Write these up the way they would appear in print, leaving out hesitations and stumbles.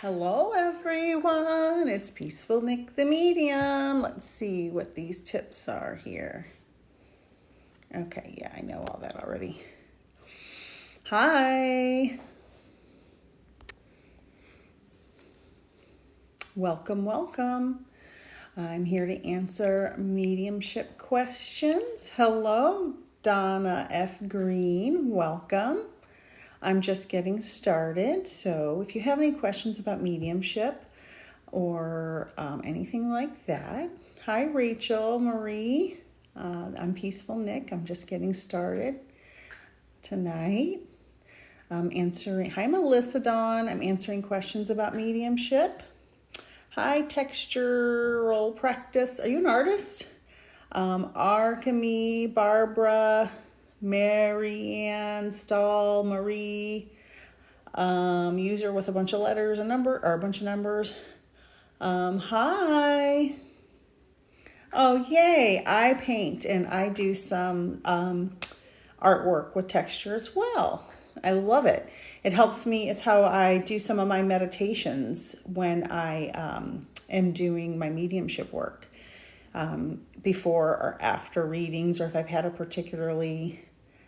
Hello everyone, it's Peaceful Nick the Medium. Let's see what these tips are here. Okay, yeah, I know all that already. Hi. Welcome. I'm here to answer mediumship questions. Hello, Donna F. Green. Welcome. I'm just getting started, so if you have any questions about mediumship or anything like that. Hi, Rachel Marie. I'm Peaceful Nick. I'm just getting started tonight. Hi, Melissa Dawn. I'm answering questions about mediumship. Hi, Textural Practice. Are you an artist? Arkemy, Barbara, Marianne, Stahl, Marie, user with a bunch of letters, a bunch of numbers. Hi. Oh, yay. I paint and I do some artwork with texture as well. I love it. It helps me. It's how I do some of my meditations when I am doing my mediumship work. Before or after readings, or if I've had a particularly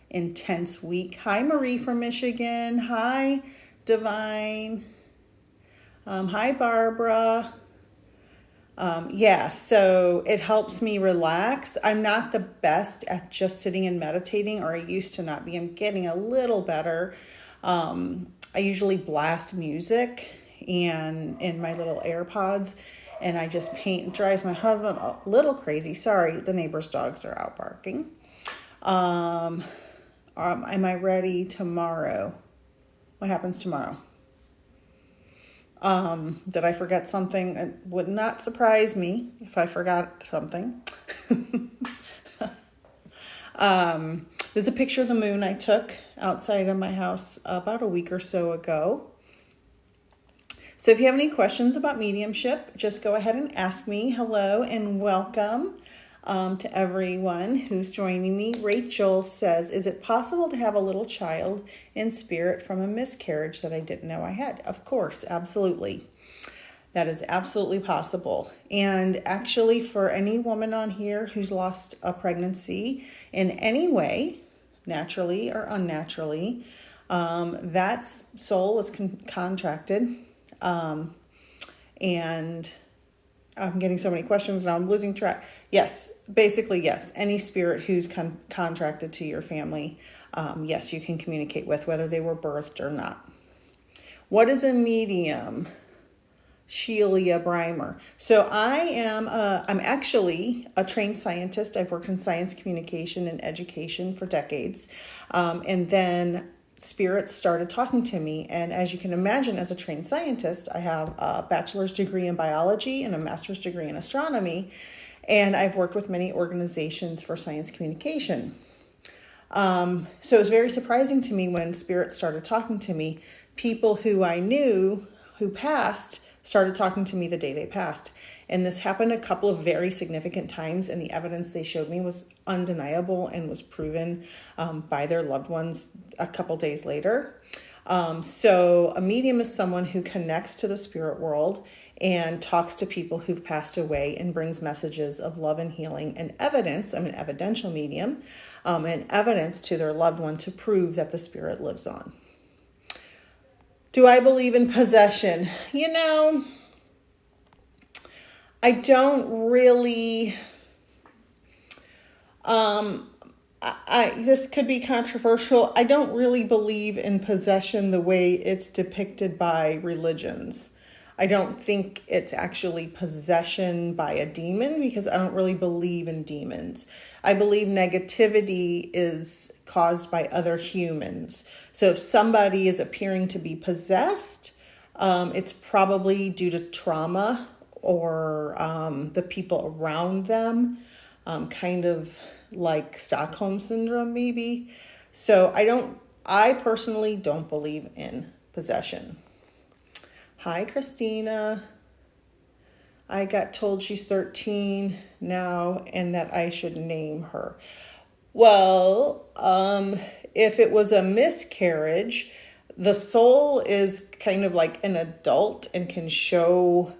intense week. Hi, Marie from Michigan. Hi, Divine. Hi, Barbara. So it helps me relax. I'm not the best at just sitting and meditating, or I used to not be. I'm getting a little better. I usually blast music and in my little AirPods, and I just paint. It drives my husband a little crazy. Sorry, the neighbor's dogs are out barking. Am I ready tomorrow? What happens tomorrow? Did I forget something? It would not surprise me if I forgot something. There's a picture of the moon I took outside of my house about a week or so ago. So if you have any questions about mediumship, just go ahead and ask me. Hello and welcome to everyone who's joining me. Rachel says, is it possible to have a little child in spirit from a miscarriage that I didn't know I had? Of course, absolutely. That is absolutely possible. And actually, for any woman on here who's lost a pregnancy in any way, naturally or unnaturally, that soul was contracted. And I'm getting so many questions now, I'm losing track. Yes, basically, yes. Any spirit who's contracted to your family, yes, you can communicate with, whether they were birthed or not. What is a medium? Shelia Breimer. So I'm actually a trained scientist. I've worked in science communication and education for decades. And then spirits started talking to me. And as you can imagine, as a trained scientist, I have a bachelor's degree in biology and a master's degree in astronomy. And I've worked with many organizations for science communication. So it was very surprising to me when spirits started talking to me. People who I knew who passed started talking to me the day they passed. And this happened a couple of very significant times, and the evidence they showed me was undeniable and was proven by their loved ones a couple days later. So a medium is someone who connects to the spirit world and talks to people who've passed away and brings messages of love and healing and evidence. I'm an evidential medium, and evidence to their loved one to prove that the spirit lives on. Do I believe in possession? I don't really, this could be controversial. I don't really believe in possession the way it's depicted by religions. I don't think it's actually possession by a demon, because I don't really believe in demons. I believe negativity is caused by other humans. So if somebody is appearing to be possessed, it's probably due to trauma or the people around them, kind of like Stockholm Syndrome, maybe. So I personally don't believe in possession. Hi, Christina. I got told she's 13 now and that I should name her. Well, if it was a miscarriage, The soul is kind of like an adult and can show,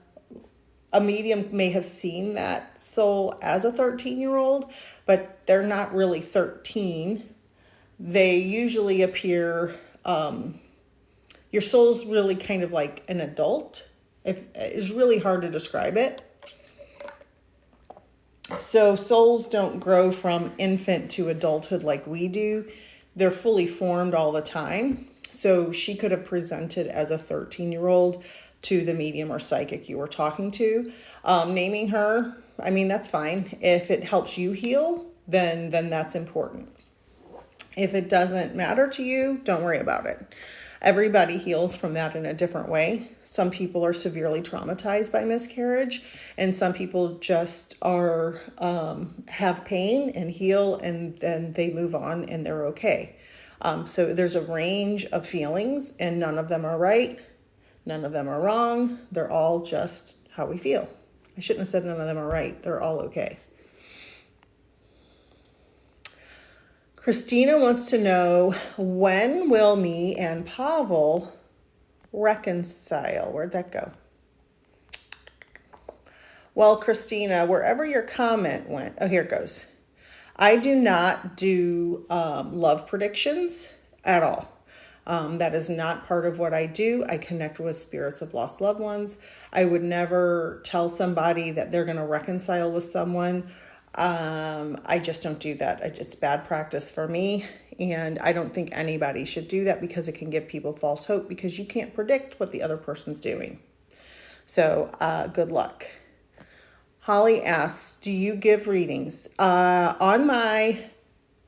a medium may have seen that soul as a 13-year-old, but they're not really 13. They usually appear, your soul's really kind of like an adult. It's really hard to describe it. So souls don't grow from infant to adulthood like we do. They're fully formed all the time. So she could have presented as a 13-year-old to the medium or psychic you were talking to. Naming her, I mean, that's fine. If it helps you heal, then that's important. If it doesn't matter to you, don't worry about it. Everybody heals from that in a different way. Some people are severely traumatized by miscarriage, and some people just are have pain and heal, and then they move on and they're okay. So there's a range of feelings, and none of them are right. None of them are wrong. They're all just how we feel. I shouldn't have said none of them are right. They're all okay. Christina wants to know, when will me and Pavel reconcile? Where'd that go? Well, Christina, wherever your comment went, oh, here it goes. I do not do love predictions at all. That is not part of what I do. I connect with spirits of lost loved ones. I would never tell somebody that they're going to reconcile with someone. I just don't do that. It's bad practice for me. And I don't think anybody should do that, because it can give people false hope, because you can't predict what the other person's doing. So good luck. Holly asks, do you give readings? On my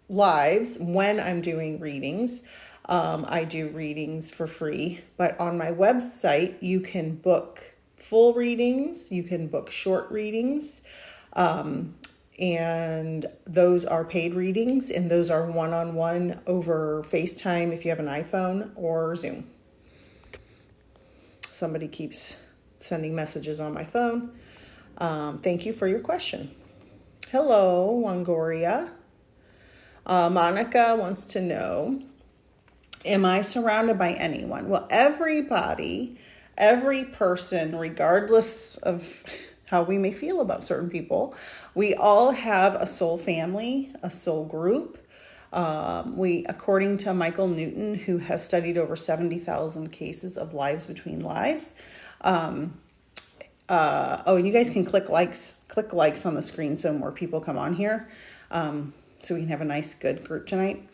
lives, when I'm doing readings, I do readings for free. But on my website, you can book full readings. You can book short readings. And those are paid readings, and those are one-on-one over FaceTime if you have an iPhone, or Zoom. Somebody keeps sending messages on my phone. Thank you for your question. Hello, Longoria. Monica wants to know, am I surrounded by anyone? Well, everybody, every person, regardless of how we may feel about certain people, we all have a soul family, a soul group. According to Michael Newton, who has studied over 70,000 cases of lives between lives. And you guys can click likes on the screen so more people come on here. So we can have a nice, good group tonight.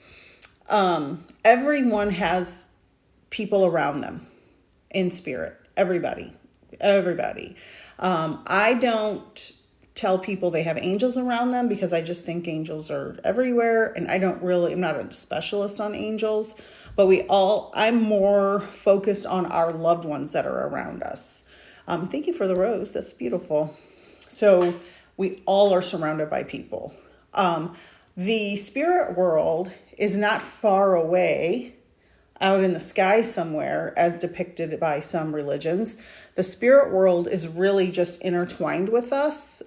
Everyone has people around them in spirit. Everybody. I don't tell people they have angels around them, because I just think angels are everywhere, and I'm not a specialist on angels, but I'm more focused on our loved ones that are around us. Thank you for the rose. That's beautiful. So we all are surrounded by people. The spirit world is not far away, out in the sky somewhere, as depicted by some religions. The spirit world is really just intertwined with us.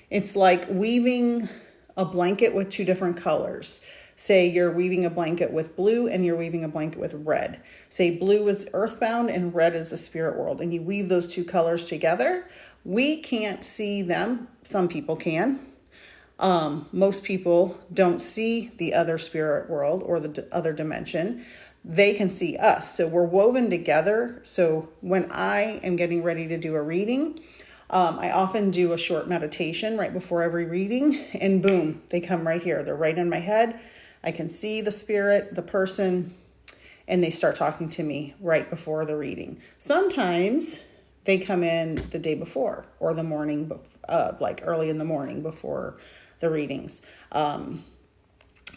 It's like weaving a blanket with two different colors. Say you're weaving a blanket with blue and you're weaving a blanket with red. Say blue is earthbound and red is the spirit world, and you weave those two colors together. We can't see them. Some people can. Most people don't see the other spirit world or the other dimension. They can see us. So we're woven together. So when I am getting ready to do a reading, I often do a short meditation right before every reading, and boom, they come right here. They're right in my head. I can see the spirit, the person, and they start talking to me right before the reading. Sometimes they come in the day before, or the morning, like early in the morning before the readings. I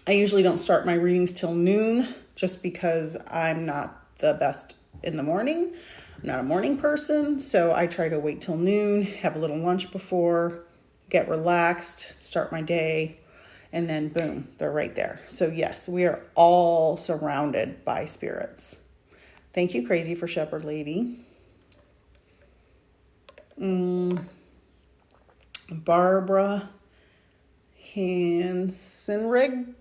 usually don't start my readings till noon, just because I'm not the best in the morning. I'm not a morning person, so I try to wait till noon, have a little lunch before, get relaxed, start my day, and then boom, they're right there. So yes, we are all surrounded by spirits. Thank you, Crazy for Shepherd Lady. Barbara Hansenrig,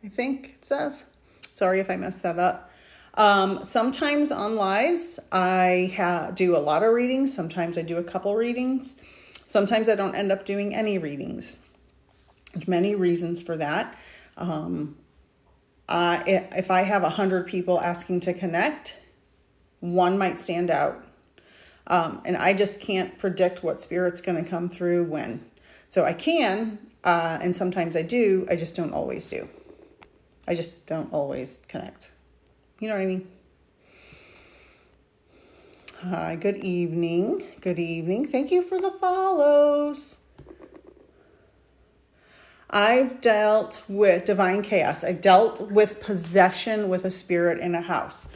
I think it says. Sorry if I messed that up. Sometimes on lives, I do a lot of readings. Sometimes I do a couple readings. Sometimes I don't end up doing any readings. There's many reasons for that. If I have 100 people asking to connect, one might stand out. And I just can't predict what spirit's going to come through when. So I can, and sometimes I do. I just don't always do. I just don't always connect. You know what I mean? Hi, good evening. Good evening. Thank you for the follows. I've dealt with divine chaos. I dealt with possession with a spirit in a house.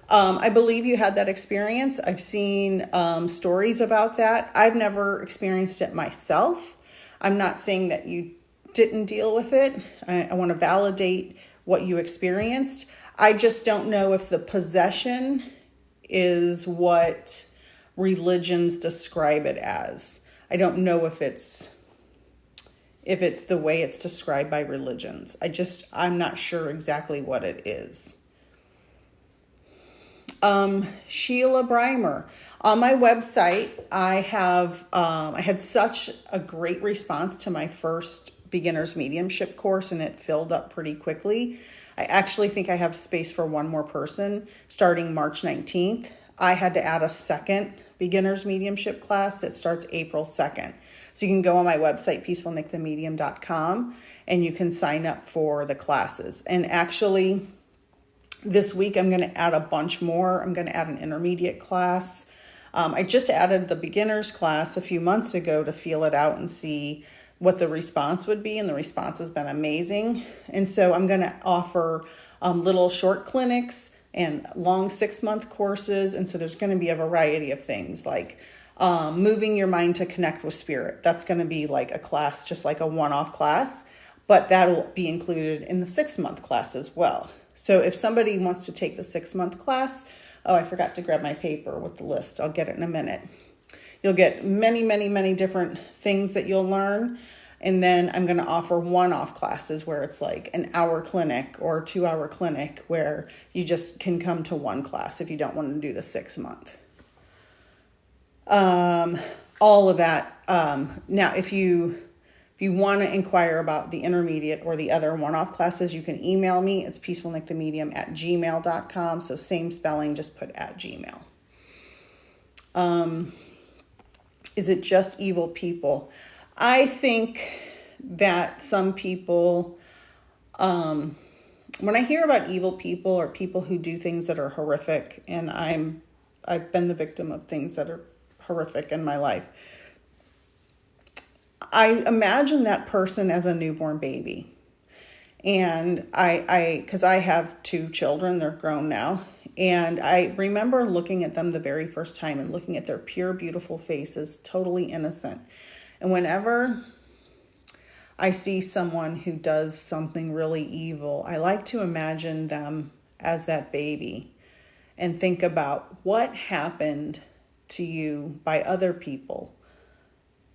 I believe you had that experience. I've seen stories about that. I've never experienced it myself. I'm not saying that you didn't deal with it. I want to validate what you experienced. I just don't know if the possession is what religions describe it as. I don't know if it's the way it's described by religions. I'm not sure exactly what it is. Sheila Breimer. On my website, I had such a great response to my first beginner's mediumship course, and it filled up pretty quickly. I actually think I have space for one more person starting March 19th. I had to add a second beginner's mediumship class that starts April 2nd. So you can go on my website, peacefulnickthemedium.com, and you can sign up for the classes. And actually, this week I'm going to add a bunch more. I'm going to add an intermediate class. I just added the beginner's class a few months ago to feel it out and see what the response would be, and the response has been amazing. And so I'm going to offer little short clinics and long 6-month courses. And so there's going to be a variety of things like moving your mind to connect with spirit. That's going to be like a class, just like a one-off class, but that'll be included in the 6-month class as well. So if somebody wants to take the 6-month class, I forgot to grab my paper with the list. I'll get it in a minute. You'll get many, many, many different things that you'll learn. And then I'm going to offer one-off classes where it's like an hour clinic or 2-hour clinic where you just can come to one class if you don't want to do the 6-month. All of that. Now, if you want to inquire about the intermediate or the other one-off classes, you can email me. It's peacefulnickthemedium@gmail.com. So same spelling, just put @gmail. Is it just evil people? I think that some people, when I hear about evil people or people who do things that are horrific, and I've been the victim of things that are horrific in my life, I imagine that person as a newborn baby. And because I have 2 children, they're grown now. And I remember looking at them the very first time and looking at their pure, beautiful faces, totally innocent. And whenever I see someone who does something really evil, I like to imagine them as that baby and think about what happened to you by other people.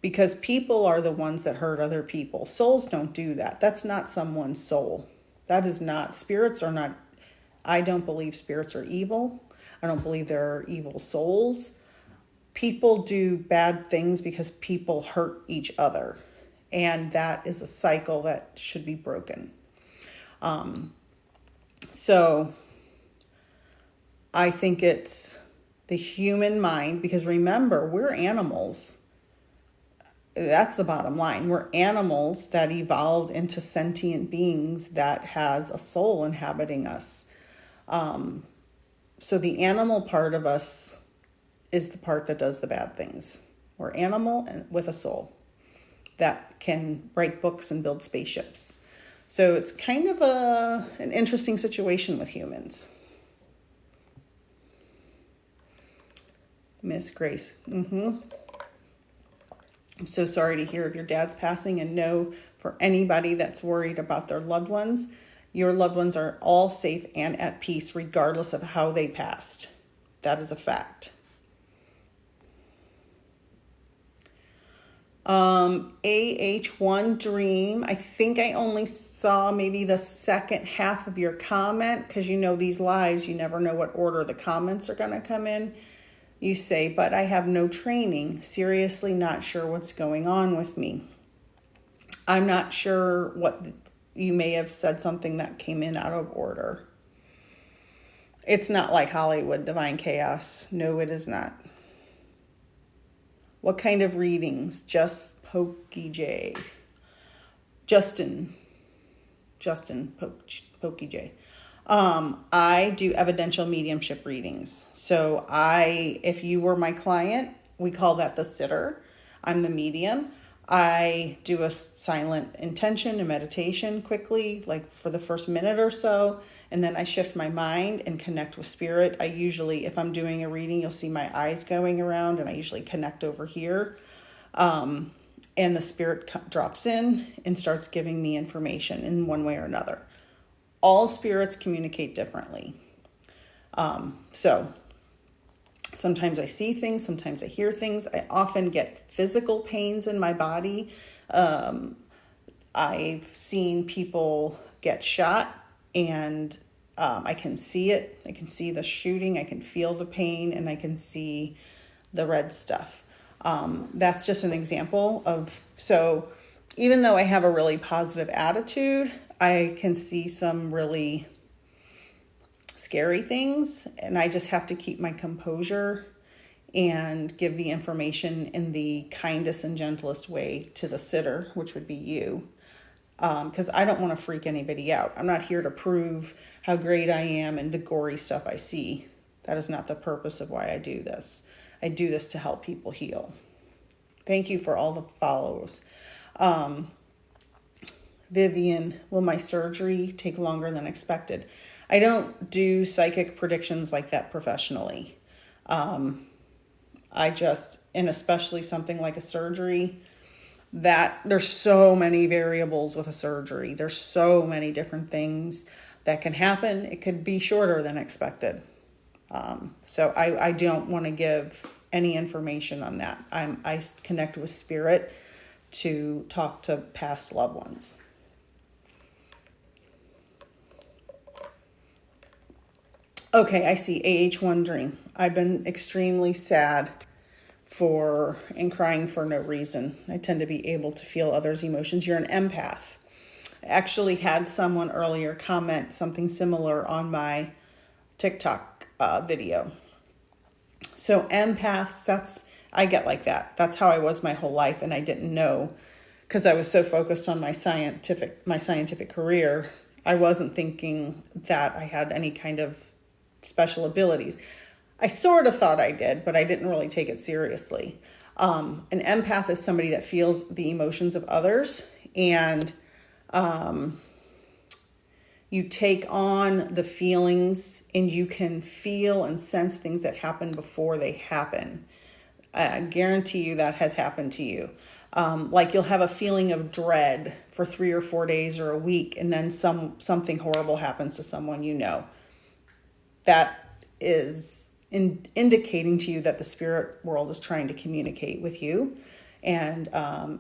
Because people are the ones that hurt other people. Souls don't do that. That's not someone's soul. That is not, spirits are not, I don't believe spirits are evil. I don't believe there are evil souls. People do bad things because people hurt each other. And that is a cycle that should be broken. So I think it's the human mind, because remember, we're animals. That's the bottom line. We're animals that evolved into sentient beings that has a soul inhabiting us. So the animal part of us is the part that does the bad things. We're animal with a soul that can write books and build spaceships. So it's kind of an interesting situation with humans. Miss Grace. I'm so sorry to hear of your dad's passing, and know for anybody that's worried about their loved ones, your loved ones are all safe and at peace regardless of how they passed. That is a fact. AH1 Dream. I think I only saw maybe the second half of your comment, because you know these lives, you never know what order the comments are going to come in. You say, but I have no training. Seriously, not sure what's going on with me. I'm not sure what you may have said, something that came in out of order. It's not like Hollywood Divine Chaos. No, it is not. What kind of readings? Just Pokey J. Justin Pokey J. I do evidential mediumship readings. So if you were my client, we call that the sitter. I'm the medium. I do a silent intention, a meditation quickly, like for the first minute or so. And then I shift my mind and connect with spirit. I usually, if I'm doing a reading, you'll see my eyes going around, and I usually connect over here. And the spirit drops in and starts giving me information in one way or another. All spirits communicate differently. So sometimes I see things, sometimes I hear things. I often get physical pains in my body. I've seen people get shot, and I can see it. I can see the shooting. I can feel the pain, and I can see the red stuff. That's just an example of, so even though I have a really positive attitude, I can see some really scary things, and I just have to keep my composure and give the information in the kindest and gentlest way to the sitter, which would be you. Because I don't want to freak anybody out. I'm not here to prove how great I am and the gory stuff I see. That is not the purpose of why I do this. I do this to help people heal. Thank you for all the follows. Vivian, will my surgery take longer than expected? I don't do psychic predictions like that professionally. I just, and especially something like a surgery, that there's so many variables with a surgery. There's so many different things that can happen. It could be shorter than expected. So I don't want to give any information on that. I connect with spirit to talk to past loved ones. Okay, I see AH1 Dream. I've been extremely sad and crying for no reason. I tend to be able to feel others' emotions. You're an empath. I actually had someone earlier comment something similar on my TikTok video. So empaths, I get like that. That's how I was my whole life, and I didn't know, because I was so focused on my scientific career. I wasn't thinking that I had any kind of special abilities. I sort of thought I did, but I didn't really take it seriously. An empath is somebody that feels the emotions of others, and you take on the feelings, and you can feel and sense things that happen before they happen. I guarantee you that has happened to you. Like you'll have a feeling of dread for 3 or 4 days or a week, and then something horrible happens to someone you know. That is indicating to you that the spirit world is trying to communicate with you. And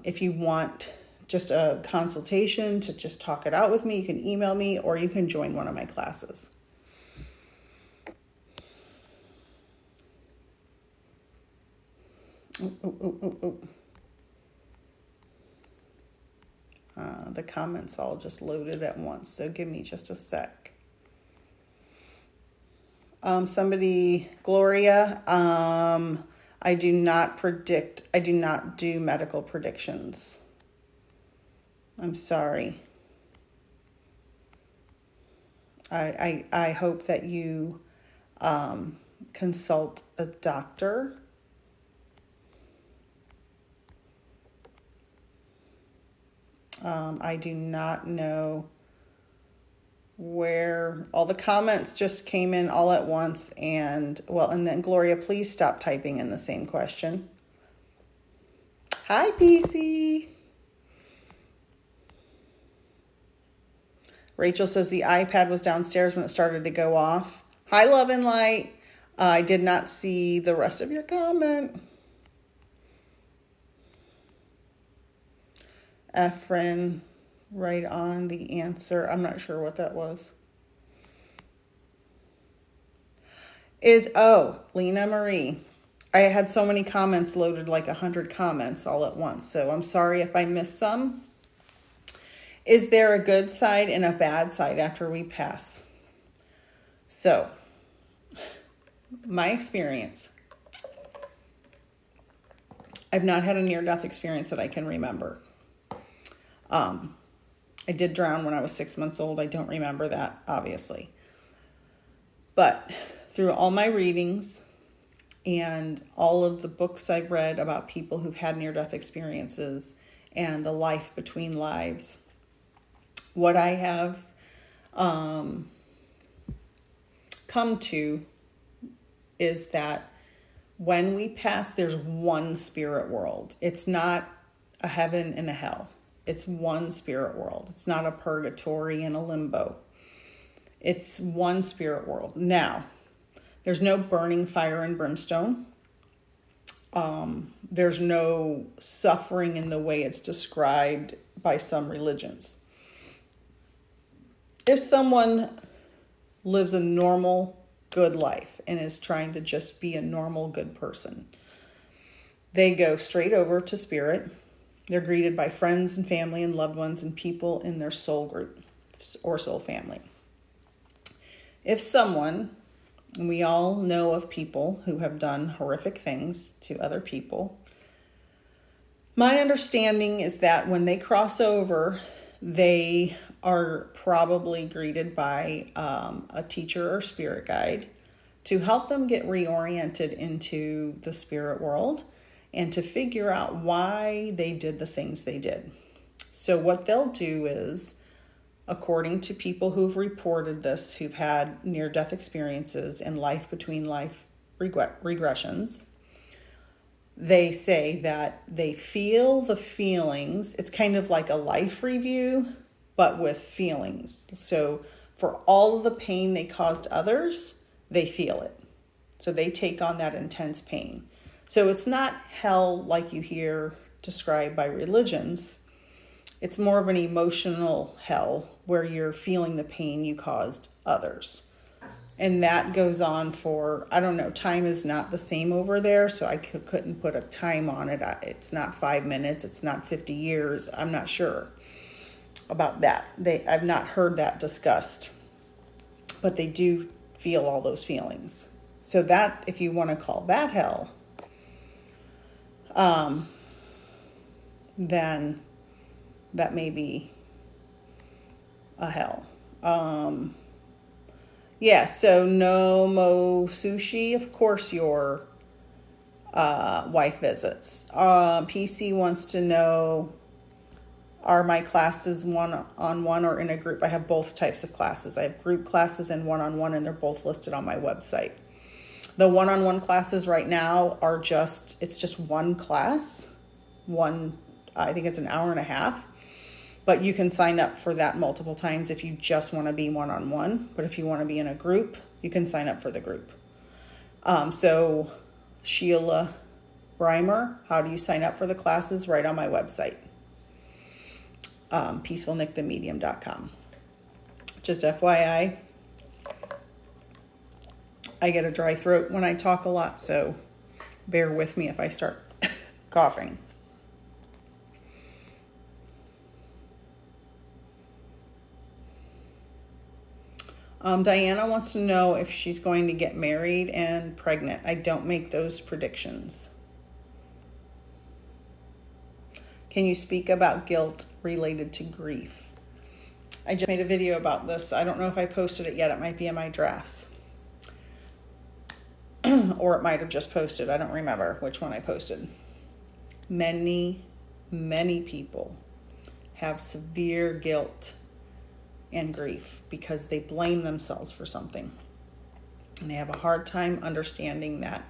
if you want just a consultation to just talk it out with me, you can email me, or you can join one of my classes. The comments all just loaded at once, so give me just a sec. Gloria, I do not do medical predictions. I'm sorry. I hope that you consult a doctor. I do not know where all the comments just came in all at once, and then Gloria, please stop typing in the same question. Hi, PC. Rachel says the iPad was downstairs when it started to go off. Hi, Love and Light. I did not see the rest of your comment. Efren, right on the answer. I'm not sure what that was. Lena Marie. I had so many comments loaded, like 100 comments all at once. So I'm sorry if I missed some. Is there a good side and a bad side after we pass? So, my experience. I've not had a near-death experience that I can remember. I did drown when I was 6 months old. I don't remember that, obviously. But through all my readings and all of the books I've read about people who've had near-death experiences and the life between lives, what I have come to is that when we pass, there's one spirit world. It's not a heaven and a hell. It's one spirit world. It's not a purgatory and a limbo. It's one spirit world. Now, there's no burning fire and brimstone. There's no suffering in the way it's described by some religions. If someone lives a normal, good life and is trying to just be a normal, good person, they go straight over to spirit. They're greeted by friends and family and loved ones and people in their soul group or soul family. If someone, and we all know of people who have done horrific things to other people, my understanding is that when they cross over, they are probably greeted by a teacher or spirit guide to help them get reoriented into the spirit world and to figure out why they did the things they did. So what they'll do is, according to people who've reported this, who've had near-death experiences and life between life regressions, they say that they feel the feelings. It's kind of like a life review, but with feelings. So for all of the pain they caused others, they feel it. So they take on that intense pain. So it's not hell like you hear described by religions. It's more of an emotional hell where you're feeling the pain you caused others. And that goes on for, I don't know, time is not the same over there, so I couldn't put a time on it. It's not 5 minutes, it's not 50 years. I'm not sure about that. I've not heard that discussed. But they do feel all those feelings. So that, if you want to call that hell, then that may be a hell. So no mo sushi. Of course your wife visits. PC wants to know, are my classes one-on-one or in a group? I have both types of classes. I have group classes and one-on-one, and they're both listed on my website. The one-on-one classes right now are it's just one class. I think it's an hour and a half. But you can sign up for that multiple times if you just want to be one-on-one. But if you want to be in a group, you can sign up for the group. So Sheila Breimer, how do you sign up for the classes? Right on my website, peacefulnickthemedium.com. Just FYI, I get a dry throat when I talk a lot, so bear with me if I start coughing. Diana wants to know if she's going to get married and pregnant. I don't make those predictions. Can you speak about guilt related to grief? I just made a video about this. I don't know if I posted it yet. It might be in my drafts. Or it might have just posted. I don't remember which one I posted. Many, many people have severe guilt and grief because they blame themselves for something. And they have a hard time understanding that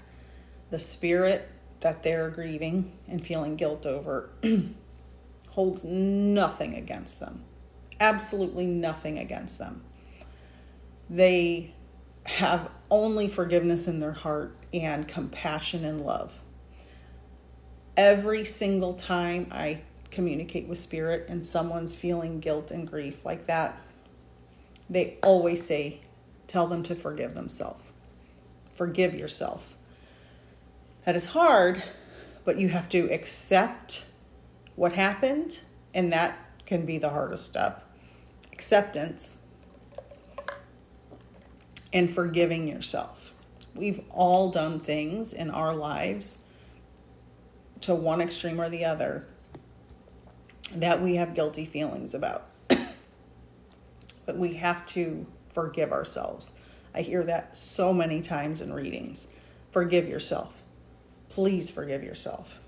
the spirit that they're grieving and feeling guilt over holds nothing against them. Absolutely nothing against them. They have only forgiveness in their heart and compassion and love. Every single time I communicate with spirit and someone's feeling guilt and grief like that, they always say, tell them to forgive themselves. Forgive yourself. That is hard, but you have to accept what happened, and that can be the hardest step. Acceptance and forgiving yourself. We've all done things in our lives to one extreme or the other that we have guilty feelings about. But we have to forgive ourselves. I hear that so many times in readings. Forgive yourself. Please forgive yourself.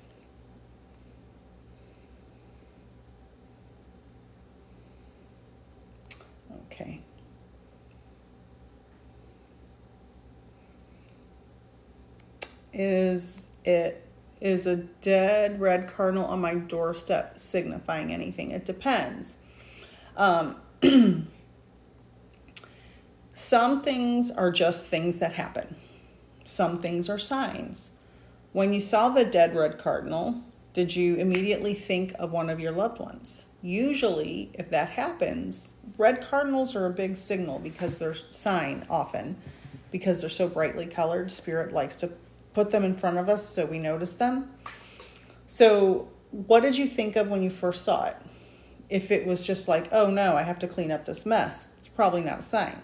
Okay. Is a dead red cardinal on my doorstep signifying anything? It depends. Some things are just things that happen. Some things are signs. When you saw the dead red cardinal, did you immediately think of one of your loved ones? Usually, if that happens, red cardinals are a big signal because they're sign often, because they're so brightly colored. Spirit likes to put them in front of us so we notice them. So what did you think of when you first saw it? If it was just like, oh no, I have to clean up this mess, it's probably not a sign.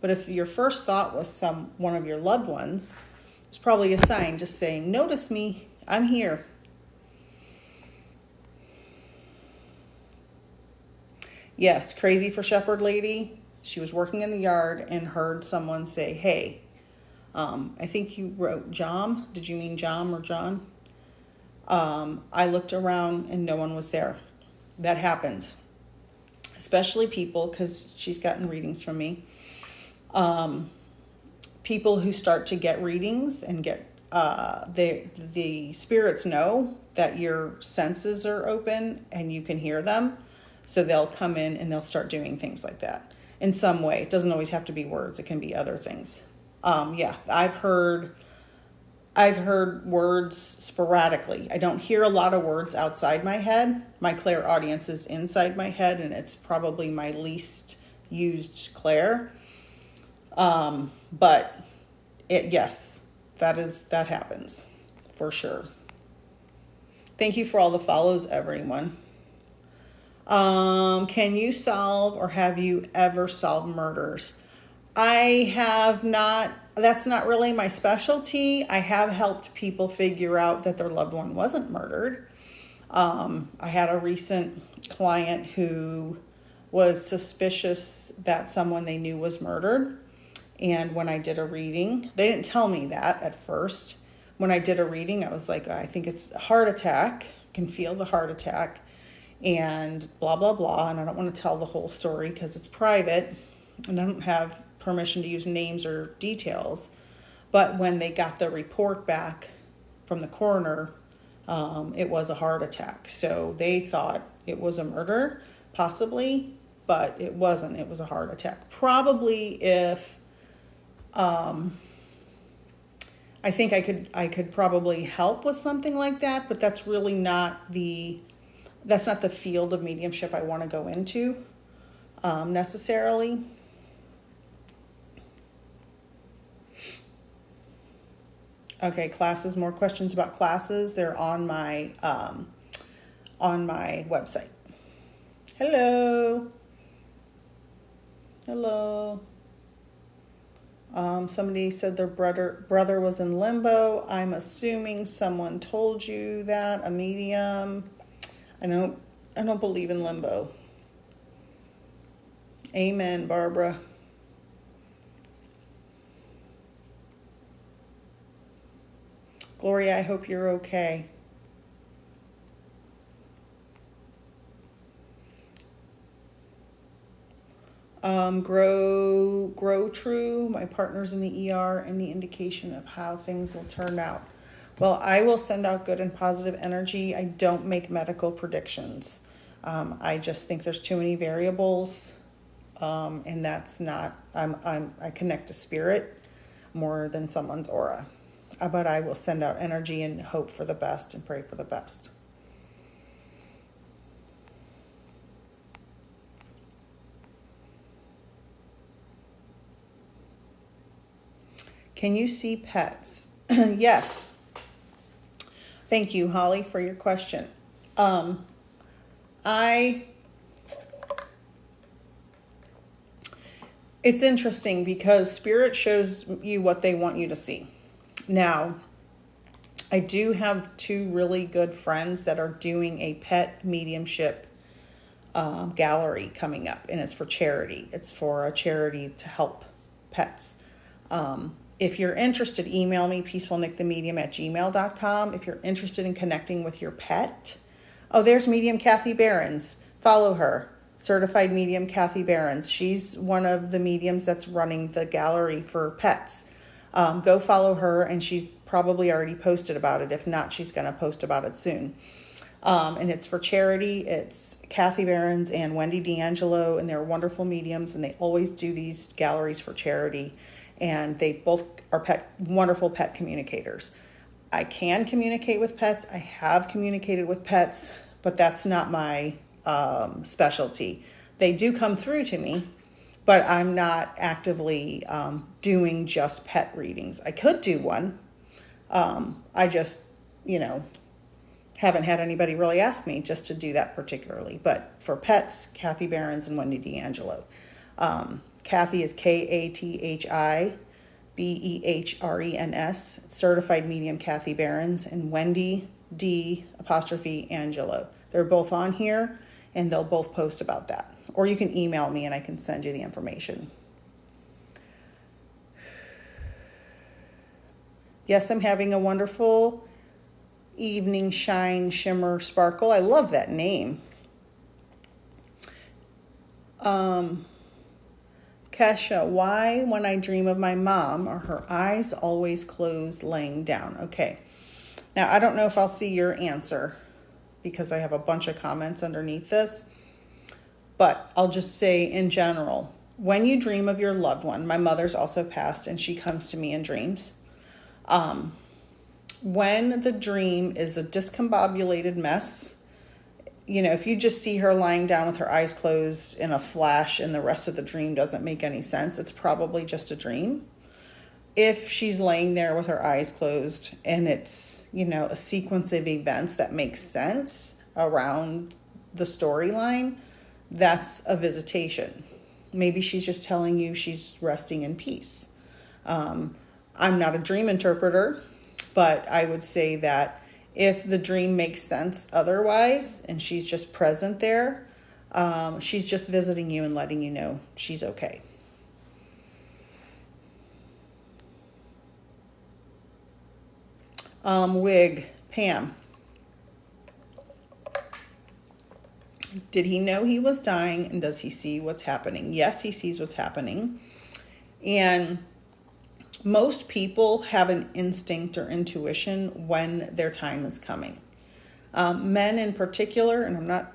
But if your first thought was one of your loved ones, it's probably a sign just saying, notice me, I'm here. Yes, crazy for shepherd lady. She was working in the yard and heard someone say, hey. I think you wrote Jom. Did you mean Jom or John? I looked around and no one was there. That happens. Especially people, because she's gotten readings from me. People who start to get readings and get, the spirits know that your senses are open and you can hear them. So they'll come in and they'll start doing things like that in some way. It doesn't always have to be words. It can be other things. Yeah, I've heard words sporadically. I don't hear a lot of words outside my head. My clairaudience is inside my head, and it's probably my least used clair. But yes, that happens for sure. Thank you for all the follows, everyone. Can you solve or have you ever solved murders? I have not. That's not really my specialty. I have helped people figure out that their loved one wasn't murdered. I had a recent client who was suspicious that someone they knew was murdered. And when I did a reading, they didn't tell me that at first. When I did a reading, I was like, I think it's a heart attack. I can feel the heart attack and blah, blah, blah. And I don't want to tell the whole story because it's private and I don't have permission to use names or details. But when they got the report back from the coroner, it was a heart attack. So they thought it was a murder, possibly, but it wasn't. It was a heart attack. Probably if, I think I could probably help with something like that, but that's really not the field of mediumship I want to go into, necessarily. Okay, classes, more questions about classes. They're on my website. Hello. Somebody said their brother was in limbo. I'm assuming someone told you that, a medium. I don't believe in limbo. Amen, Barbara. Gloria, I hope you're okay. Grow true. My partner's in the ER. Any indication of how things will turn out? Well, I will send out good and positive energy. I don't make medical predictions. I just think there's too many variables, and that's not. I connect to spirit more than someone's aura. But I will send out energy and hope for the best and pray for the best. Can you see pets? Yes. Thank you, Holly, for your question. It's interesting because Spirit shows you what they want you to see. Now, I do have two really good friends that are doing a pet mediumship gallery coming up, and it's for charity. It's for a charity to help pets. If you're interested, email me, peacefulnickthemedium@gmail.com. If you're interested in connecting with your pet. Oh, there's Medium Kathy Behrens. Follow her. Certified Medium Kathy Behrens. She's one of the mediums that's running the gallery for pets. Go follow her, and she's probably already posted about it. If not, she's going to post about it soon. And it's for charity. It's Kathy Behrens and Wendy D'Angelo, and they're wonderful mediums, and they always do these galleries for charity. And they both are wonderful pet communicators. I can communicate with pets. I have communicated with pets, but that's not my specialty. They do come through to me, but I'm not actively doing just pet readings. I could do one. I just, haven't had anybody really ask me just to do that particularly. But for pets, Kathy Behrens and Wendy D'Angelo. Kathy is KATHIBEHRENS, certified medium Kathy Behrens, and Wendy D''Angelo. They're both on here, and they'll both post about that. Or you can email me and I can send you the information. Yes, I'm having a wonderful evening, shine, shimmer, sparkle. I love that name. Kesha, why when I dream of my mom are her eyes always closed laying down? Okay. Now, I don't know if I'll see your answer because I have a bunch of comments underneath this, but I'll just say in general, when you dream of your loved one, my mother's also passed and she comes to me in dreams. When the dream is a discombobulated mess, if you just see her lying down with her eyes closed in a flash and the rest of the dream doesn't make any sense, it's probably just a dream. If she's laying there with her eyes closed and it's, a sequence of events that makes sense around the storyline, that's a visitation. Maybe she's just telling you she's resting in peace. I'm not a dream interpreter, but I would say that if the dream makes sense otherwise and she's just present there, she's just visiting you and letting you know she's okay. Wig, Pam. Did he know he was dying, and does he see what's happening? Yes, he sees what's happening. And most people have an instinct or intuition when their time is coming. Men in particular, and I'm not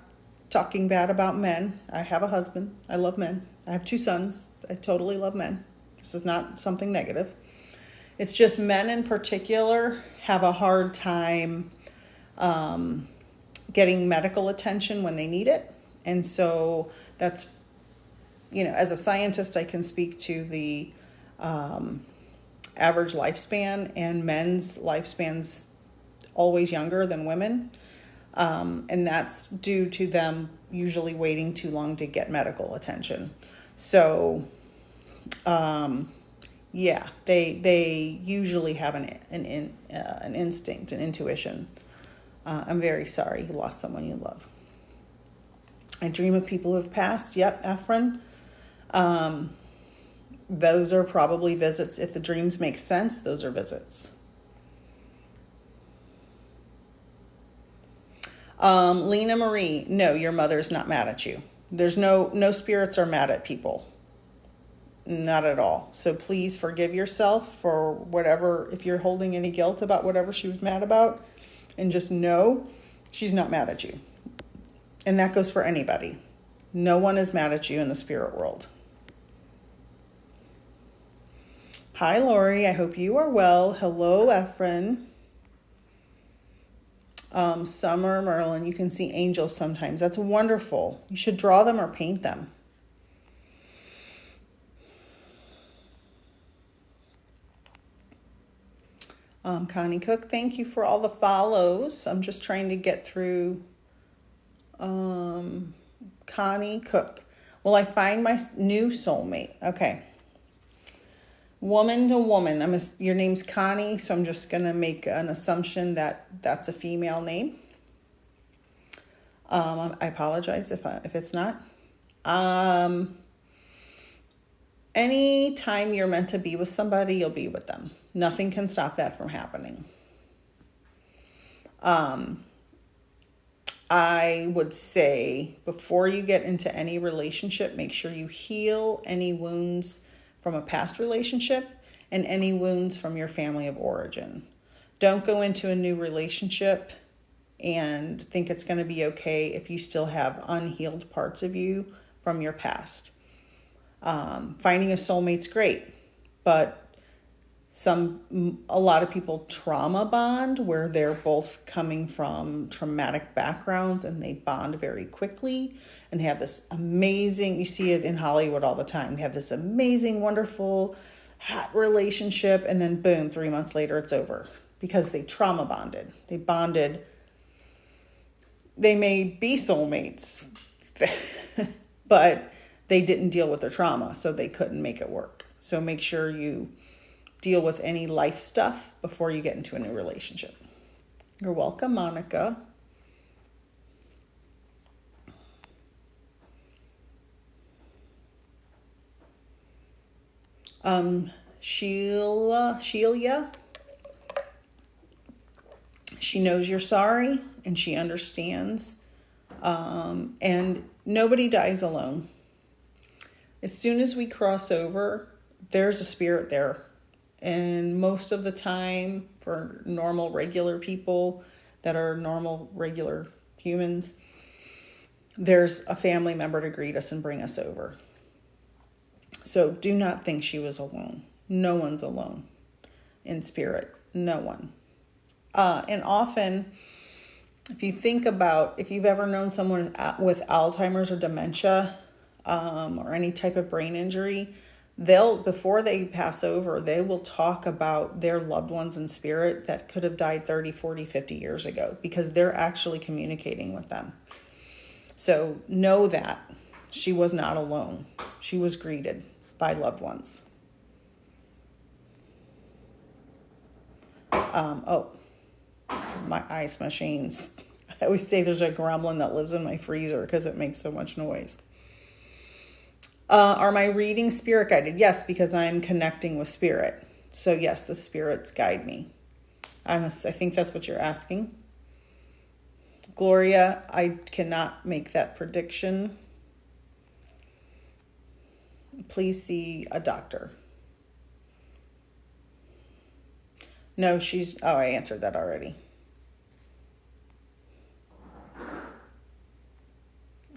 talking bad about men. I have a husband. I love men. I have 2 sons. I totally love men. This is not something negative. It's just men in particular have a hard time getting medical attention when they need it. And so that's, as a scientist, I can speak to the average lifespan, and men's lifespan's always younger than women. And that's due to them usually waiting too long to get medical attention. So, they usually have an instinct, an intuition. I'm very sorry you lost someone you love. I dream of people who have passed. Yep, Efren. Those are probably visits. If the dreams make sense, those are visits. Lena Marie, no, your mother's not mad at you. There's no spirits are mad at people. Not at all. So please forgive yourself for whatever, if you're holding any guilt about whatever she was mad about, and just know she's not mad at you. And that goes for anybody. No one is mad at you in the spirit world. Hi, Lori. I hope you are well. Hello, Efren. Summer, Merlin, you can see angels sometimes. That's wonderful. You should draw them or paint them. Connie Cook, thank you for all the follows. I'm just trying to get through. Connie Cook. Will I find my new soulmate? Okay. Woman to woman. Your name's Connie, so I'm just going to make an assumption that that's a female name. I apologize if it's not. Any time you're meant to be with somebody, you'll be with them. Nothing can stop that from happening. I would say before you get into any relationship, make sure you heal any wounds from a past relationship and any wounds from your family of origin. Don't go into a new relationship and think it's going to be okay if you still have unhealed parts of you from your past. Finding a soulmate's great, but a lot of people trauma bond where they're both coming from traumatic backgrounds and they bond very quickly, and they have this amazing, you see it in Hollywood all the time, they have this amazing, wonderful, hot relationship, and then boom, 3 months later it's over because they trauma bonded. They bonded. They may be soulmates, but they didn't deal with their trauma, so they couldn't make it work. So make sure you deal with any life stuff before you get into a new relationship. You're welcome, Monica. Sheila, she knows you're sorry and she understands. And nobody dies alone. As soon as we cross over, there's a spirit there. And most of the time, for normal, regular people that are normal, regular humans, there's a family member to greet us and bring us over. So do not think she was alone. No one's alone in spirit. No one. And often, if you think about, if you've ever known someone with Alzheimer's or dementia, or any type of brain injury, before they pass over, they will talk about their loved ones in spirit that could have died 30, 40, 50 years ago, because they're actually communicating with them. So know that she was not alone. She was greeted by loved ones. My ice machines. I always say there's a gremlin that lives in my freezer because it makes so much noise. Are my readings spirit guided? Yes, because I'm connecting with spirit. So yes, the spirits guide me. I think that's what you're asking. Gloria, I cannot make that prediction. Please see a doctor. No, I answered that already.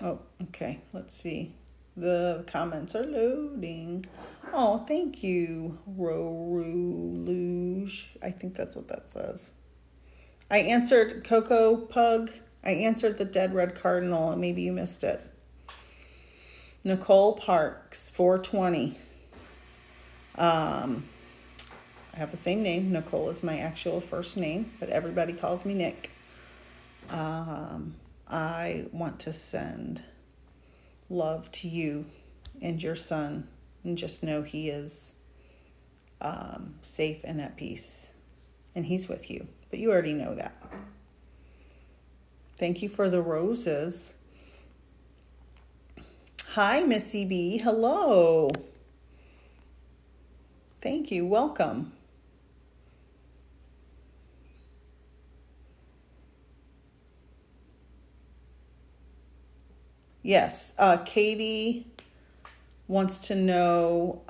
Oh, okay, let's see. The comments are loading. Oh, thank you, Roruge. I think that's what that says. I answered Coco Pug. I answered the Dead Red Cardinal, and maybe you missed it. Nicole Parks, 420. I have the same name. Nicole is my actual first name, but everybody calls me Nick. I want to send love to you and your son, and just know he is safe and at peace, and he's with you, but you already know that. Thank you for the roses. Hi, Missy B. Hello. Thank you. Welcome. Yes, Katie wants to know,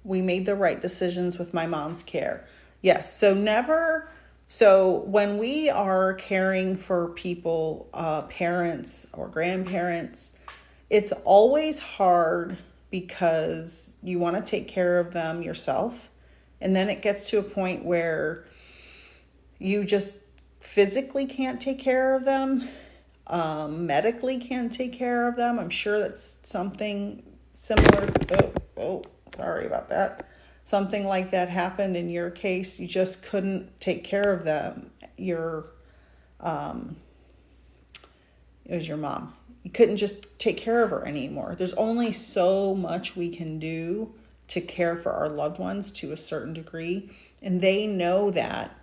we made the right decisions with my mom's care. Yes, so when we are caring for people, parents or grandparents, it's always hard because you want to take care of them yourself. And then it gets to a point where you just physically can't take care of them, medically can't take care of them. I'm sure that's something similar. Oh, sorry about that. something like that happened in your case, you just couldn't take care of them. It was your mom. You couldn't just take care of her anymore. There's only so much we can do to care for our loved ones to a certain degree. And they know that.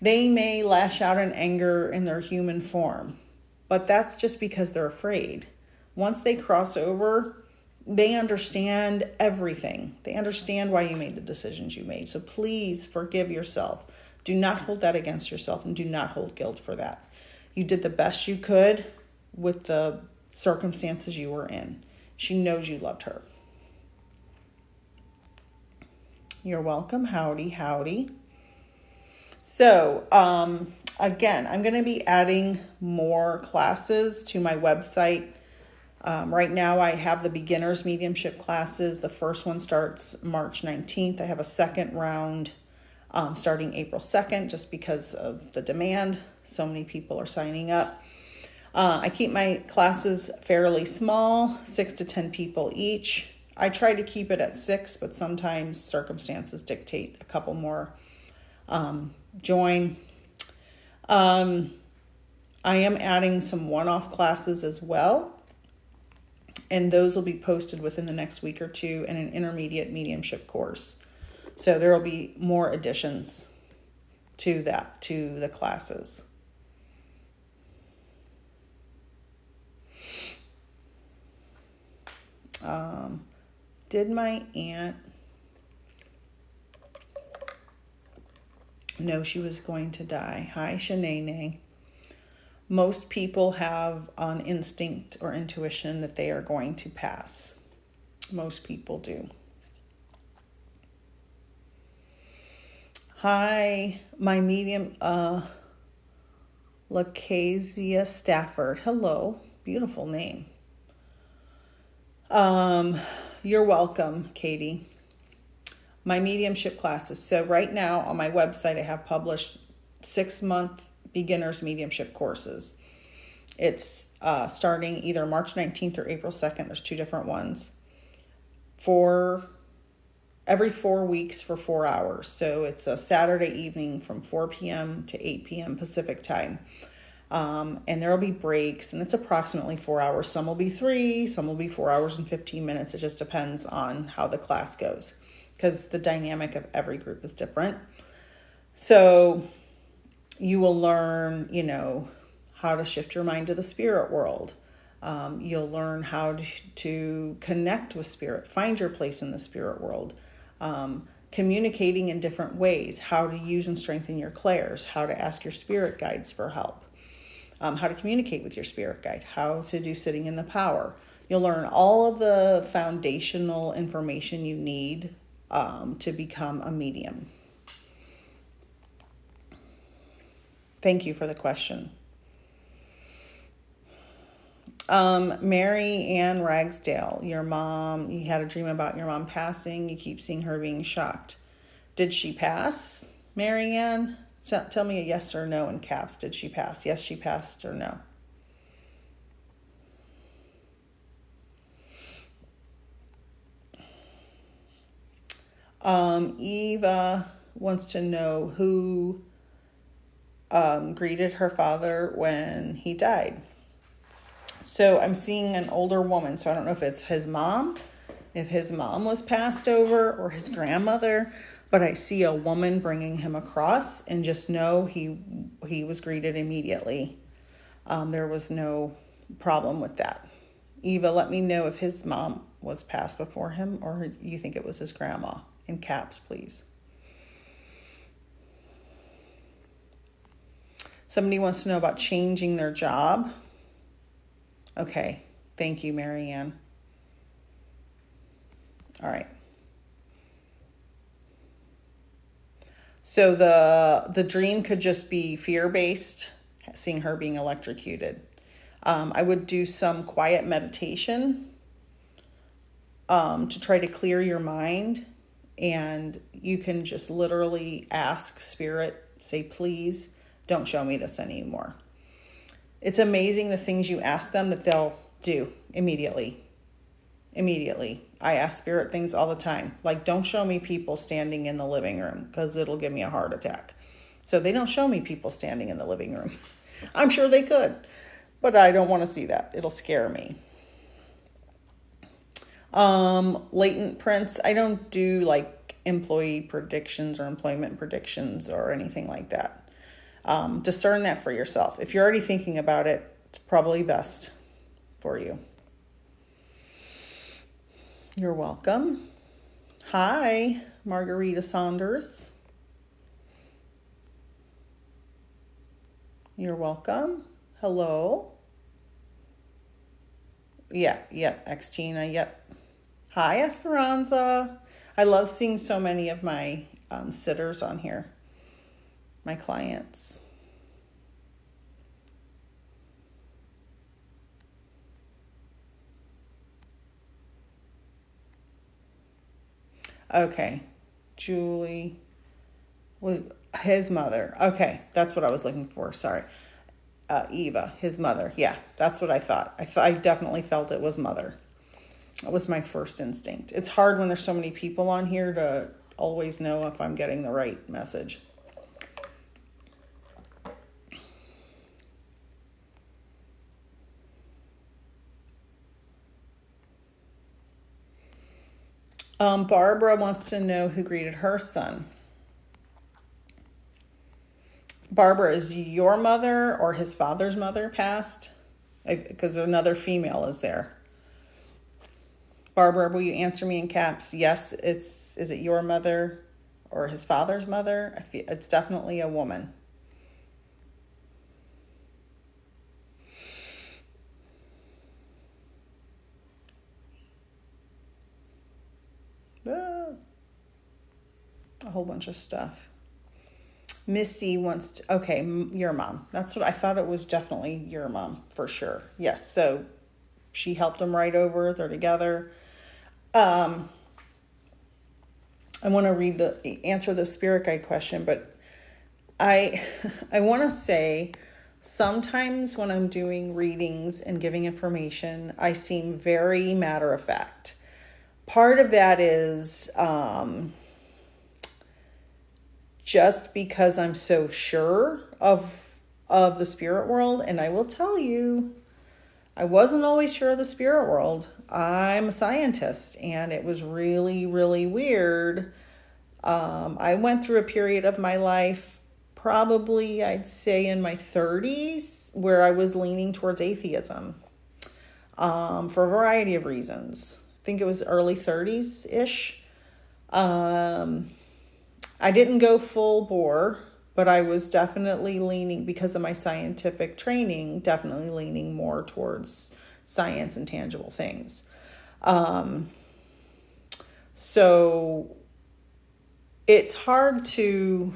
They may lash out in anger in their human form, but that's just because they're afraid. Once they cross over, they understand everything. They understand why you made the decisions you made. So please forgive yourself. Do not hold that against yourself, and do not hold guilt for that. You did the best you could with the circumstances you were in. She knows you loved her. You're welcome. Howdy, howdy. So, again, I'm going to be adding more classes to my website. Right now I have the beginner's mediumship classes. The first one starts March 19th. I have a second round starting April 2nd, just because of the demand. So many people are signing up. I keep my classes fairly small, 6 to 10 people each. I try to keep it at 6, but sometimes circumstances dictate a couple more join. I am adding some one-off classes as well, and those will be posted within the next week or two, in an intermediate mediumship course. So there will be more additions to the classes. Did my aunt know she was going to die? Hi, Shanae. Most people have an instinct or intuition that they are going to pass. Most people do. Hi, my medium, Lacasia Stafford. Hello, beautiful name. You're welcome, Katie. My mediumship classes. So right now on my website, I have published 6-month beginner's mediumship courses. It's starting either March 19th or April 2nd. There's 2 different ones. Every 4 weeks for 4 hours. So it's a Saturday evening from 4 p.m. to 8 p.m. Pacific time. And there will be breaks, and it's approximately 4 hours. Some will be 3, some will be 4 hours and 15 minutes. It just depends on how the class goes, because the dynamic of every group is different. So you will learn, how to shift your mind to the spirit world. You'll learn how to connect with spirit, find your place in the spirit world, communicating in different ways, how to use and strengthen your clairs, how to ask your spirit guides for help. How to communicate with your spirit guide, how to do sitting in the power. You'll learn all of the foundational information you need to become a medium. Thank you for the question. Mary Ann Ragsdale, your mom, you had a dream about your mom passing. You keep seeing her being shocked. Did she pass, Mary Ann? So tell me a yes or no in caps. Did she pass? Yes, she passed, or no? Eva wants to know who greeted her father when he died. So I'm seeing an older woman, so I don't know if it's his mom, if his mom was passed over, or his grandmother, but I see a woman bringing him across, and just know he was greeted immediately. There was no problem with that. Eva, let me know if his mom was passed before him, or you think it was his grandma. In caps, please. Somebody wants to know about changing their job. Okay, thank you, Marianne. All right. So the dream could just be fear-based, seeing her being electrocuted. I would do some quiet meditation to try to clear your mind. And you can just literally ask spirit, say, please don't show me this anymore. It's amazing the things you ask them that they'll do immediately. immediately. I ask spirit things all the time. Like, don't show me people standing in the living room because it'll give me a heart attack. So they don't show me people standing in the living room. I'm sure they could, but I don't want to see that. It'll scare me. Latent prints. I don't do like employee predictions or employment predictions or anything like that. Discern that for yourself. If you're already thinking about it, it's probably best for you. You're welcome. Hi, Margarita Saunders. You're welcome. Hello. Yeah, Xtina, yep. Hi, Esperanza. I love seeing so many of my sitters on here, my clients. Okay, Julie was his mother. Okay, that's what I was looking for. Sorry. Eva, his mother. Yeah, that's what I thought. I definitely felt it was mother. That was my first instinct. It's hard when there's so many people on here to always know if I'm getting the right message. Barbara wants to know who greeted her son. Barbara, is your mother or his father's mother passed? Because another female is there. Barbara, will you answer me in caps? Yes, is it your mother or his father's mother? I feel it's definitely a woman. A whole bunch of stuff. Missy wants to, okay, your mom. That's what I thought. It was definitely your mom for sure. Yes, so she helped him right over. They're together. I want to answer the spirit guide question, but I want to say sometimes when I'm doing readings and giving information, I seem very matter of fact. Part of that is just because I'm so sure of the spirit world, and I will tell you, I wasn't always sure of the spirit world. I'm a scientist, and it was really, really weird. I went through a period of my life, probably I'd say in my 30s, where I was leaning towards atheism for a variety of reasons. I think it was early 30s-ish. I didn't go full bore, but I was definitely leaning, because of my scientific training, definitely leaning more towards science and tangible things. So it's hard to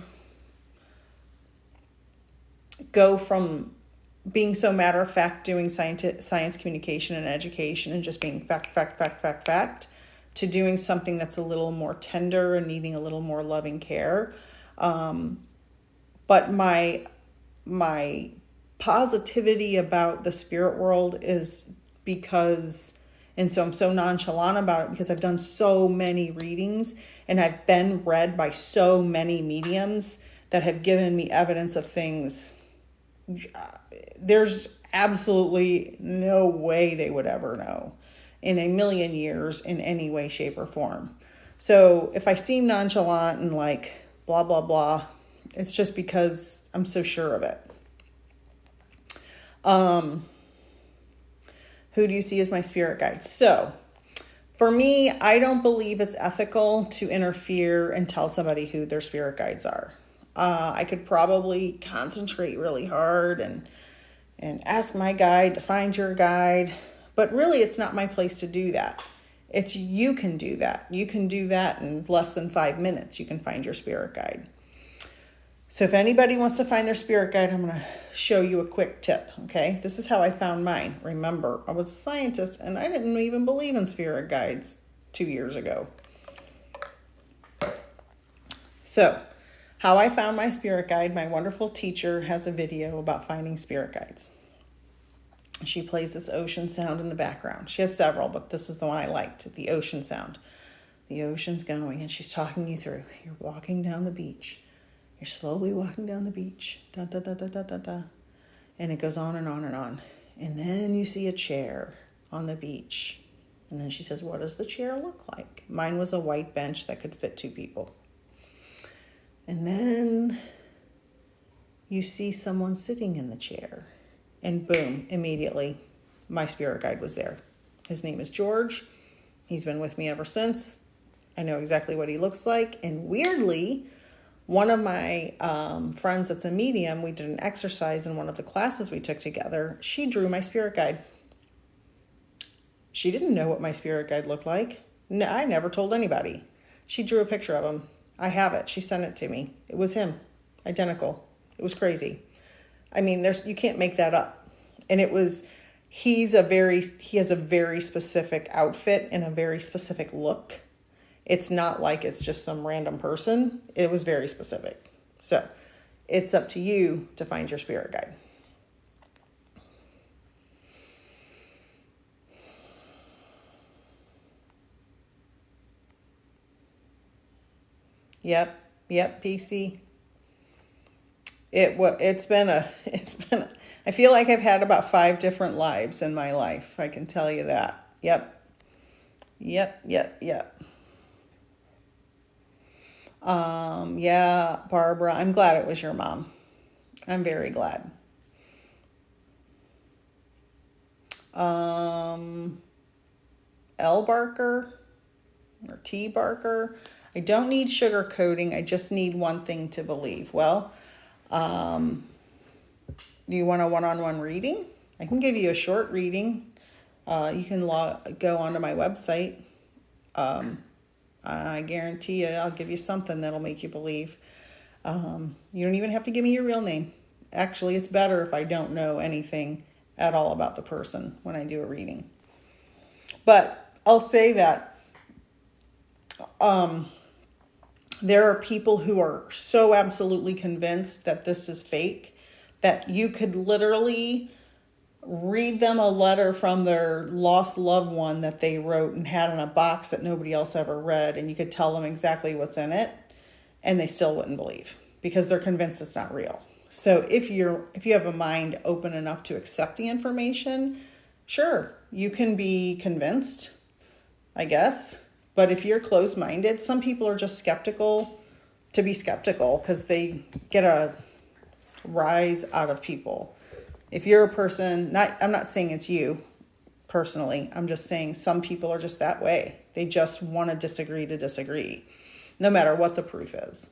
go from being so matter of fact, doing science communication and education and just being fact, to doing something that's a little more tender and needing a little more loving care. But my positivity about the spirit world is because, and so I'm so nonchalant about it because I've done so many readings and I've been read by so many mediums that have given me evidence of things. There's absolutely no way they would ever know in a million years in any way, shape, or form. So if I seem nonchalant and like blah, blah, blah, it's just because I'm so sure of it. Who do you see as my spirit guides? So for me, I don't believe it's ethical to interfere and tell somebody who their spirit guides are. I could probably concentrate really hard and ask my guide to find your guide. But really, it's not my place to do that. It's you can do that. You can do that in less than 5 minutes. You can find your spirit guide. So if anybody wants to find their spirit guide, I'm going to show you a quick tip, okay? This is how I found mine. Remember, I was a scientist, and I didn't even believe in spirit guides 2 years ago. So how I found my spirit guide, my wonderful teacher has a video about finding spirit guides. She plays this ocean sound in the background. She has several, but this is the one I liked, the ocean sound. The ocean's going, and she's talking you through. You're walking down the beach. You're slowly walking down the beach. Da, da, da, da, da, da, da. And it goes on and on and on. And then you see a chair on the beach. And then she says, what does the chair look like? Mine was a white bench that could fit 2 people. And then you see someone sitting in the chair. And boom, immediately, my spirit guide was there. His name is George. He's been with me ever since. I know exactly what he looks like. And weirdly, one of my friends that's a medium, we did an exercise in one of the classes we took together. She drew my spirit guide. She didn't know what my spirit guide looked like. No, I never told anybody. She drew a picture of him. I have it. She sent it to me. It was him. Identical. It was crazy. I mean, you can't make that up. And he has a very specific outfit and a very specific look. It's not like it's just some random person. It was very specific. So it's up to you to find your spirit guide. Yep, PC. It's been I feel like I've had about 5 different lives in my life. I can tell you that. Yep. Yeah, Barbara, I'm glad it was your mom. I'm very glad. L. Barker or T. Barker. I don't need sugar coating. I just need one thing to believe. Well, do you want a one-on-one reading? I can give you a short reading. You can go onto my website. I guarantee you I'll give you something that'll make you believe. You don't even have to give me your real name. Actually, it's better if I don't know anything at all about the person when I do a reading. But I'll say that there are people who are so absolutely convinced that this is fake that you could literally read them a letter from their lost loved one that they wrote and had in a box that nobody else ever read, and you could tell them exactly what's in it, and they still wouldn't believe because they're convinced it's not real. So if you have a mind open enough to accept the information, sure, you can be convinced, I guess. But if you're closed-minded, some people are just skeptical to be skeptical because they get a rise out of people. If you're a person, I'm not saying it's you personally. I'm just saying some people are just that way. They just want to disagree, no matter what the proof is.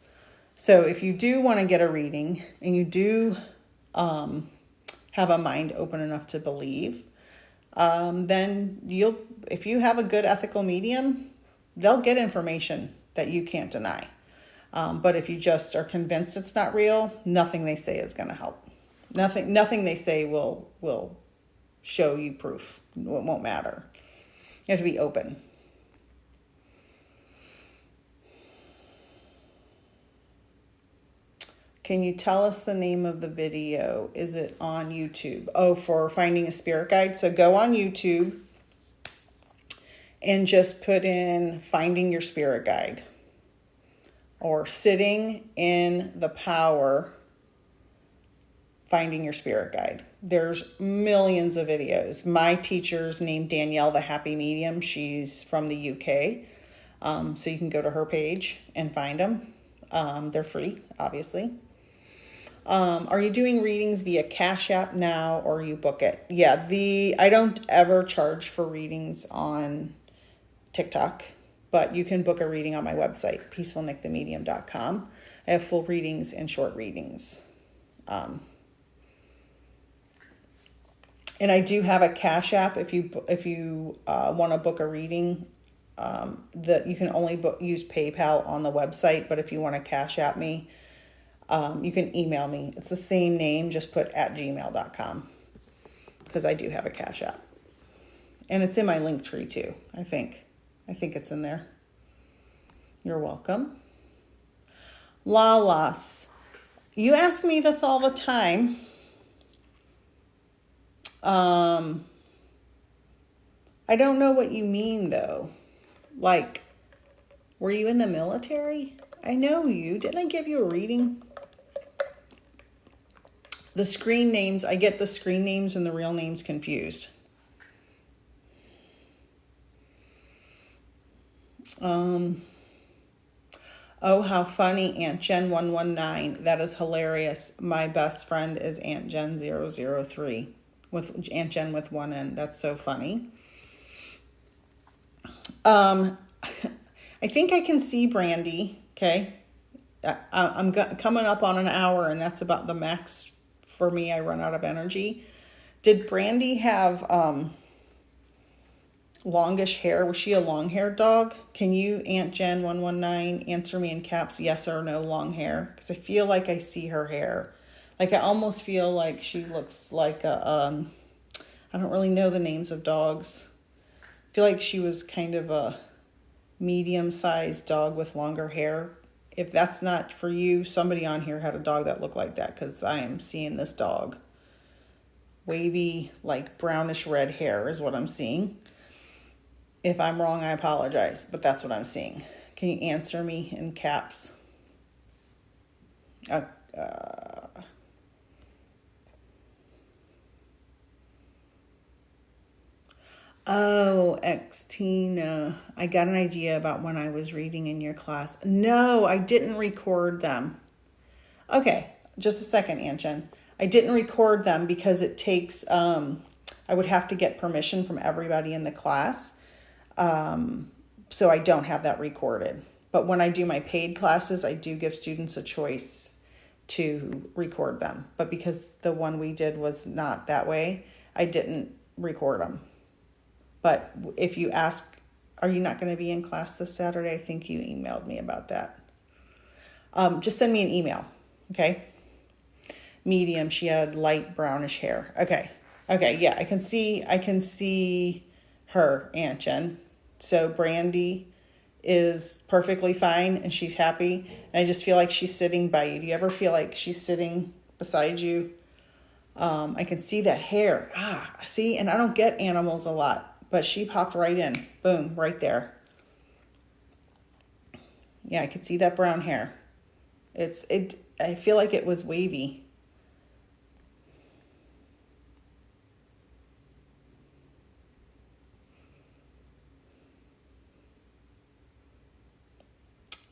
So if you do want to get a reading and you do have a mind open enough to believe, then if you have a good ethical medium, they'll get information that you can't deny. But if you just are convinced it's not real, nothing they say is going to help. Nothing they say will show you proof. It won't matter. You have to be open. Can you tell us the name of the video? Is it on YouTube? Oh, for finding a spirit guide. So go on YouTube and just put in finding your spirit guide or sitting in the power, finding your spirit guide. There's millions of videos. My teacher's named Danielle, the Happy Medium. She's from the UK. So you can go to her page and find them. They're free, obviously. Are you doing readings via Cash App now or you book it? Yeah, I don't ever charge for readings on TikTok, but you can book a reading on my website, peacefulnickthemedium.com. I have full readings and short readings. And I do have a Cash App if you want to book a reading. That you can only use PayPal on the website, but if you want to Cash App me, you can email me. It's the same name, just put @gmail.com because I do have a Cash App. And it's in my link tree too, I think. I think it's in there. You're welcome. Lalas, you ask me this all the time. I don't know what you mean, though. Like, were you in the military? I know you. Didn't I give you a reading? The screen names, I get the screen names and the real names confused. Oh, how funny, Aunt Jen 119. That is hilarious. My best friend is Aunt Jen 003 with Aunt Jen with one N. That's so funny. I think I can see Brandy. Okay. I'm coming up on an hour, and that's about the max for me. I run out of energy. Did Brandy have longish hair? Was she a long-haired dog? Can you, Aunt Jen 119, answer me in caps, yes or no, long hair? Because I feel like I see her hair. Like, I almost feel like she looks like a, I don't really know the names of dogs. I feel like she was kind of a medium-sized dog with longer hair. If that's not for you, somebody on here had a dog that looked like that, because I am seeing this dog. Wavy, like brownish red hair is what I'm seeing. If I'm wrong, I apologize, but that's what I'm seeing. Can you answer me in caps? Oh, Xtina. I got an idea about when I was reading in your class. No, I didn't record them. Okay, just a second, Aunt Jen. I didn't record them because it takes, I would have to get permission from everybody in the class. So I don't have that recorded. But when I do my paid classes, I do give students a choice to record them. But because the one we did was not that way, I didn't record them. But if you ask, are you not going to be in class this Saturday? I think you emailed me about that. Just send me an email, okay? Medium, she had light brownish hair. Okay, yeah, I can see her, Aunt Jen. So Brandy is perfectly fine and she's happy. And I just feel like she's sitting by you. Do you ever feel like she's sitting beside you? I can see that hair. See, and I don't get animals a lot, but she popped right in. Boom, right there. Yeah, I could see that brown hair. I feel like it was wavy.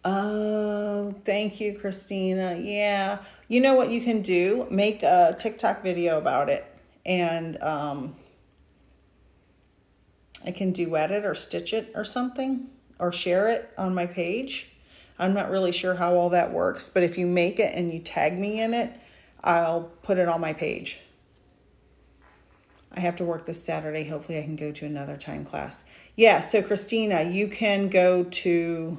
Oh, thank you, Christina. Yeah. You know what you can do? Make a TikTok video about it. And I can duet it or stitch it or something, or share it on my page. I'm not really sure how all that works, but if you make it and you tag me in it, I'll put it on my page. I have to work this Saturday. Hopefully I can go to another time class. Yeah, so Christina, you can go to...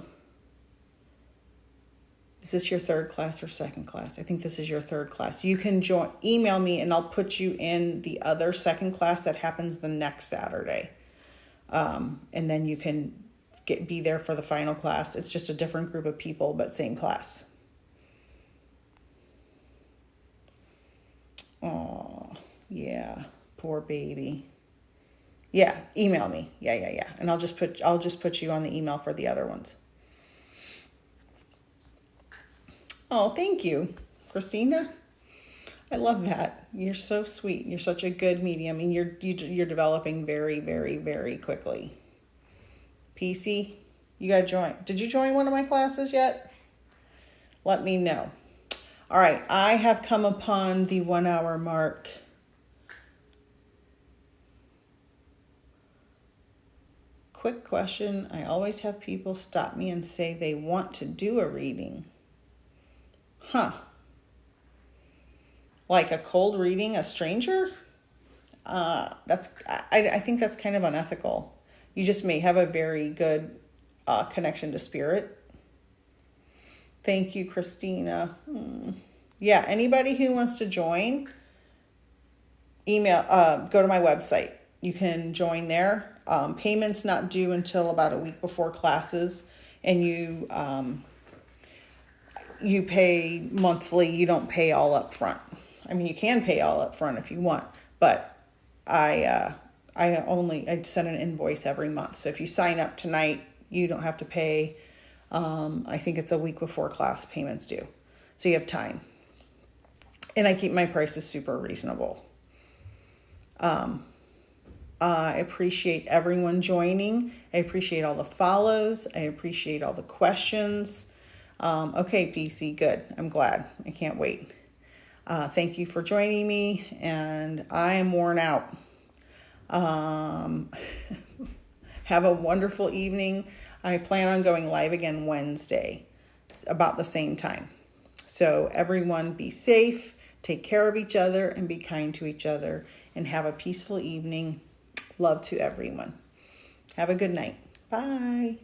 Is this your third class or second class? I think this is your third class. You can email me and I'll put you in the other second class that happens the next Saturday. And then you can be there for the final class. It's just a different group of people, but same class. Oh, yeah. Poor baby. Yeah, email me. Yeah. And I'll just put you on the email for the other ones. Oh, thank you, Christina. I love that. You're so sweet. You're such a good medium, and you're developing very, very, very quickly. PC, you got to join. Did you join one of my classes yet? Let me know. All right, I have come upon the 1 hour mark. Quick question. I always have people stop me and say they want to do a reading. Like a cold reading a stranger? I think that's kind of unethical. You just may have a very good connection to spirit. Thank you, Christina. Yeah, anybody who wants to join, go to my website. You can join there. Payment's not due until about a week before classes, and you pay monthly. You don't pay all up front. I mean, you can pay all up front if you want, but I send an invoice every month. So if you sign up tonight, you don't have to pay. I think it's a week before class payments due. So you have time. And I keep my prices super reasonable. I appreciate everyone joining. I appreciate all the follows. I appreciate all the questions. Okay, PC, good. I'm glad. I can't wait. Thank you for joining me, and I am worn out. Have a wonderful evening. I plan on going live again Wednesday, about the same time. So everyone be safe, take care of each other, and be kind to each other, and have a peaceful evening. Love to everyone. Have a good night. Bye.